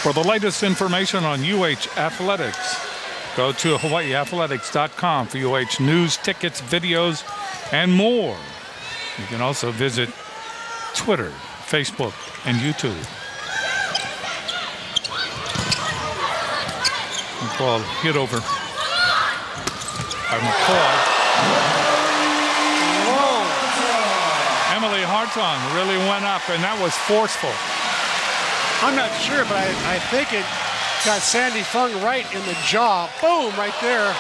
For the latest information on UH athletics, go to hawaiiathletics.com for UH news, tickets, videos, and more. You can also visit Twitter, Facebook, and YouTube. The ball hit over by McCoy. Whoa. Emily Hartung really went up, and that was forceful. I'm not sure, but I think it got Sandy Fung right in the jaw. Boom, right there.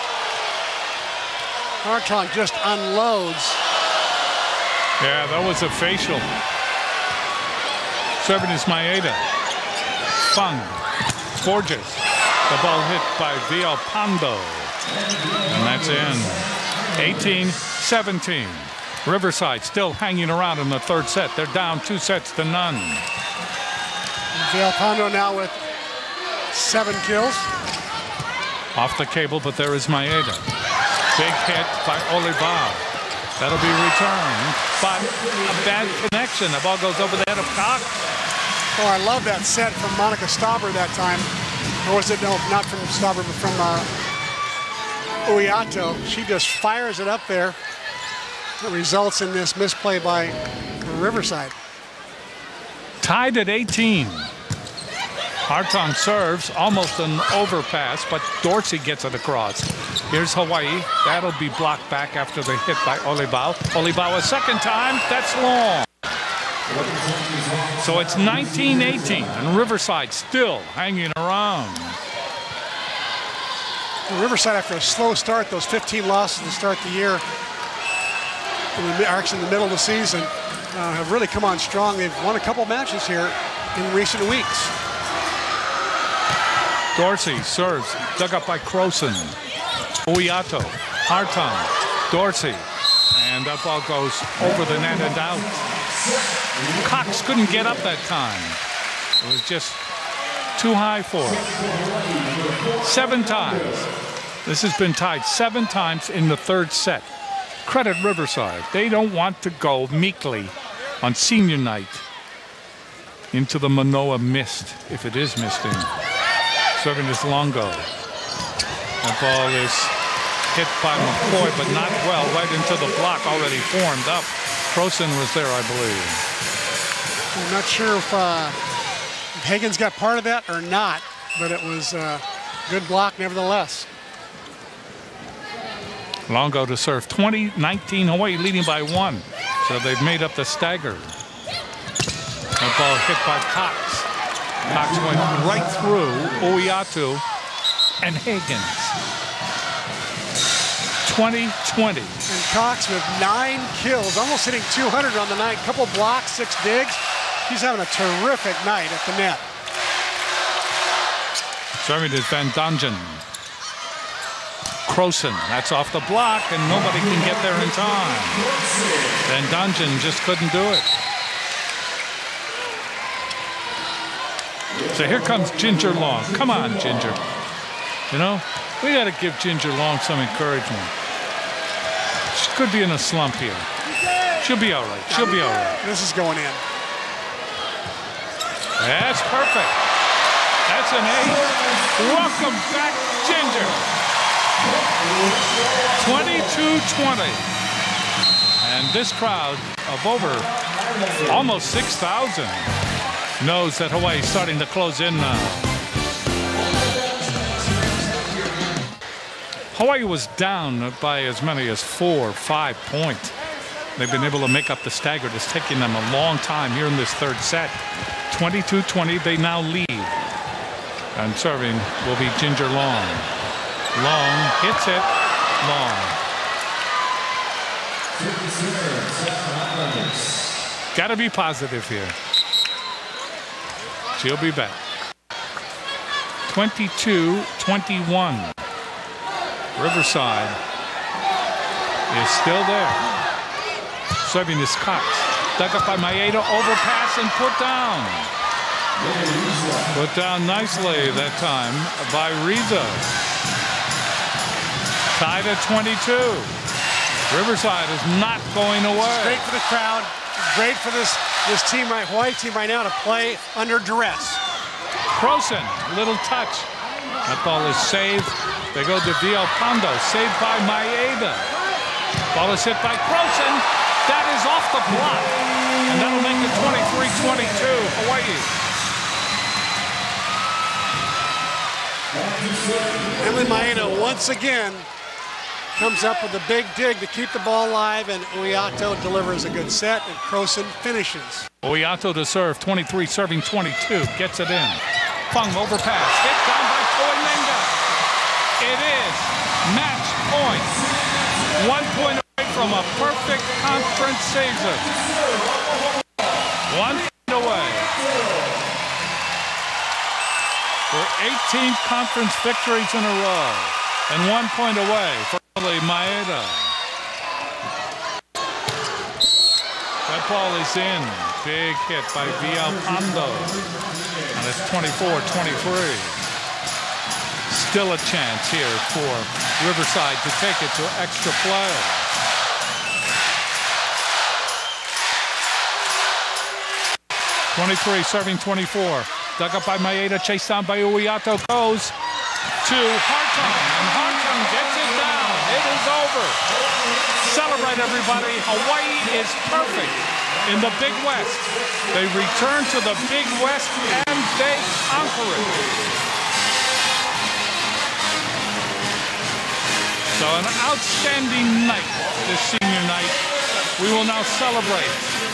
Hartung just unloads. Yeah, that was a facial. Serving is Maeda. Fung. Gorgeous. The ball hit by Villalpando. And that's in. 18-17. Riverside still hanging around in the third set. They're down 2-0. Villalpando now with 7 kills. Off the cable, but there is Maeda. Big hit by Olivao. That'll be returned, but a bad connection. The ball goes over the head of Cox. Oh, I love that set from Monica Stauber that time. Or was it, no, not from Stauber, but from Uiato. She just fires it up there. It results in this misplay by Riverside. Tied at 18. Hartung serves, almost an overpass, but Dorsey gets it across. Here's Hawaii. That'll be blocked back after the hit by Olivao. Olivao a second time. That's long. So it's 19-18, and Riverside still hanging around. Riverside, after a slow start, those 15 losses to start the year, actually in the middle of the season, have really come on strong. They've won a couple matches here in recent weeks. Dorsey serves, dug up by Croson. Uiato, Hartung, Dorsey, and that ball goes over the net and out. Cox couldn't get up that time. It was just too high for him. 7 times. This has been tied 7 times in the third set. Credit Riverside. They don't want to go meekly on senior night into the Manoa mist, if it is misting. Serving is Longo. That ball is hit by McCoy, but not well, right into the block already formed up. Croson was there, I believe. I'm not sure if Hagen's got part of that or not, but it was a good block nevertheless. Longo to serve. 20-19 Hawaii leading by 1. So they've made up the stagger. That ball hit by Cox. Cox went right through Uiato and Higgins. 20-20. And Cox with 9 kills, almost hitting 200 on the night. Couple blocks, 6 digs. He's having a terrific night at the net. Serving is Van Dongen. Croson, that's off the block, and nobody can get there in time. Van Dongen just couldn't do it. So here comes Ginger Long. Come on, Ginger. You know, we got to give Ginger Long some encouragement. She could be in a slump here. She'll be all right. She'll be all right. This is going in. That's perfect. That's an 8. Welcome back, Ginger. 22-20. And this crowd of over almost 6,000 knows that Hawaii's starting to close in now. Hawaii was down by as many as 4 or 5 points. They've been able to make up the stagger. It's taking them a long time here in this third set. 22-20, they now lead. And serving will be Ginger Long. Long hits it. Long. Got to be positive here. She'll be back. 22-21. Riverside is still there. Serving is Cox. Dug up by Maeda. Overpass and put down. Put down nicely that time by Riza. Tied at 22. Riverside is not going away. Great for the crowd. Great for this team, Hawaii team right now to play under duress. Croson, little touch. That ball is saved. They go to Villalpando, saved by Maeda. Ball is hit by Croson. That is off the block. And that'll make it 23-22, Hawaii. Emily Maeda once again comes up with a big dig to keep the ball alive, and Uiato delivers a good set, and Croson finishes. Uiato to serve, 23 serving 22, gets it in. Fung overpass, hit down by Koinenga. It is match point. 1 point away from a perfect conference season. 1 point away. For 18 conference victories in a row, and 1 point away for Emily Maeda. That ball is in. Big hit by Villalpando. And it's 24-23. Still a chance here for Riverside to take it to extra play. .23 serving 24. Dug up by Maeda, chased down by Uiato, goes to Hartung, and Hartung gets it down. It is over. Celebrate, everybody. Hawaii is perfect in the Big West. They return to the Big West, and they conquer it. So an outstanding night, this senior night. We will now celebrate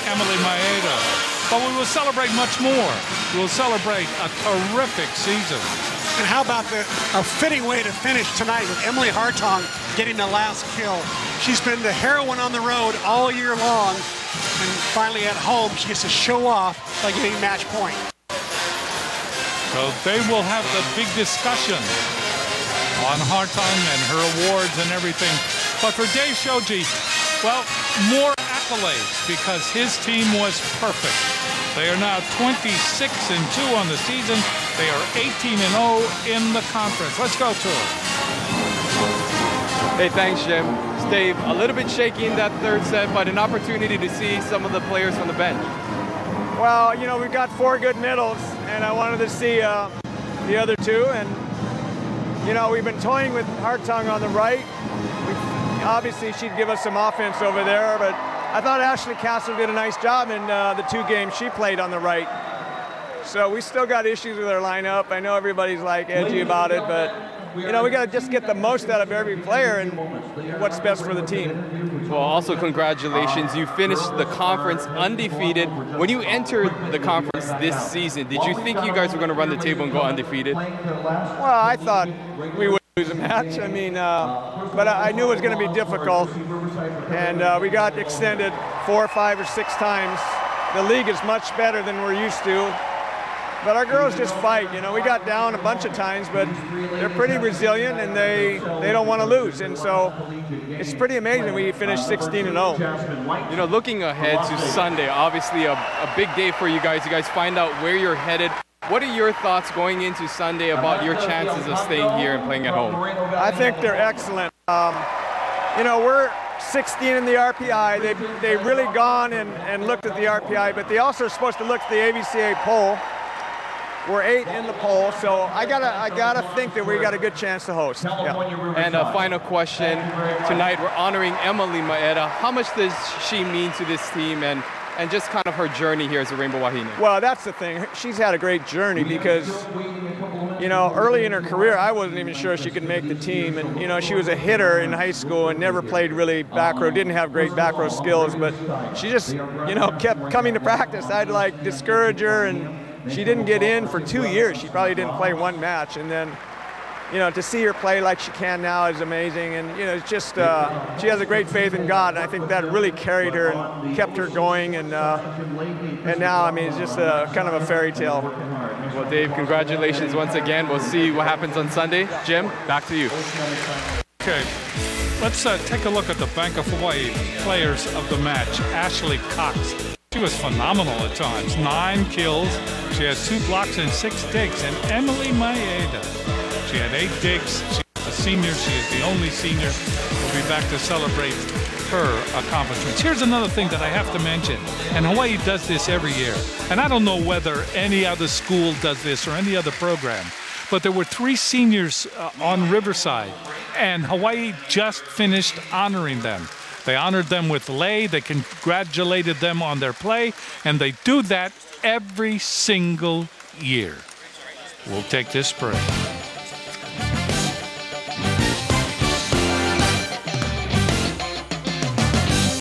Emily Maeda. But we will celebrate much more. We will celebrate a terrific season. And how about a fitting way to finish tonight with Emily Hartung getting the last kill. She's been the heroine on the road all year long, and finally at home she gets to show off by getting match point. So they will have the big discussion on Hartung and her awards and everything. But for Dave Shoji, well, more accolades because his team was perfect. They are now 26-2 on the season. They are 18-0 in the conference. Let's go to it. Hey, thanks, Jim. It's Dave. A little bit shaky in that third set, but an opportunity to see some of the players from the bench. Well, you know, we've got 4 good middles, and I wanted to see the other 2. And, you know, we've been toying with Hartung on the right. Obviously, she'd give us some offense over there, but I thought Ashley Castle did a nice job in the 2 games she played on the right. So we still got issues with our lineup. I know everybody's like edgy about it, but you know, we got to just get the most out of every player and what's best for the team. Well, also congratulations. You finished the conference undefeated. When you entered the conference this season, did you think you guys were going to run the table and go undefeated? Well, I thought we would lose a match. I mean, but I knew it was going to be difficult. And we got extended 4, 5, or 6 times. The league is much better than we're used to. But our girls just fight. You know, we got down a bunch of times, but they're pretty resilient and they don't want to lose. And so it's pretty amazing we finished 16-0. You know, looking ahead to Sunday, obviously a big day for you guys. You guys find out where you're headed. What are your thoughts going into Sunday about your chances of staying here and playing at home? I think they're excellent. You know, we're 16 in the RPI. They've really gone and looked at the RPI, but they also are supposed to look at the AVCA poll. We're 8 in the poll, so I gotta think that we got a good chance to host. Yeah. And a final question. Tonight we're honoring Emily Maeda. How much does she mean to this team and just kind of her journey here as a Rainbow Wahine? Well, that's the thing. She's had a great journey because, you know, early in her career, I wasn't even sure she could make the team. And, you know, she was a hitter in high school and never played really back row, didn't have great back row skills, but she just, you know, kept coming to practice. I'd like discourage her, and she didn't get in for 2 years. She probably didn't play 1 match. And then, you know, to see her play like she can now is amazing. And, you know, it's just, she has a great faith in God. And I think that really carried her and kept her going. And now, I mean, it's just kind of a fairy tale. Well, Dave, congratulations once again. We'll see what happens on Sunday. Jim, back to you. Okay, let's take a look at the Bank of Hawaii players of the match. Ashley Cox. She was phenomenal at times. 9 kills. She had 2 blocks and 6 digs. And Emily Maeda, she had 8 digs. She had a senior. She is the only senior. We'll be back to celebrate her accomplishments. Here's another thing that I have to mention, and Hawaii does this every year, and I don't know whether any other school does this or any other program, but there were 3 seniors on Riverside, and Hawaii just finished honoring them. They honored them with lei, they congratulated them on their play, and they do that every single year. We'll take this break.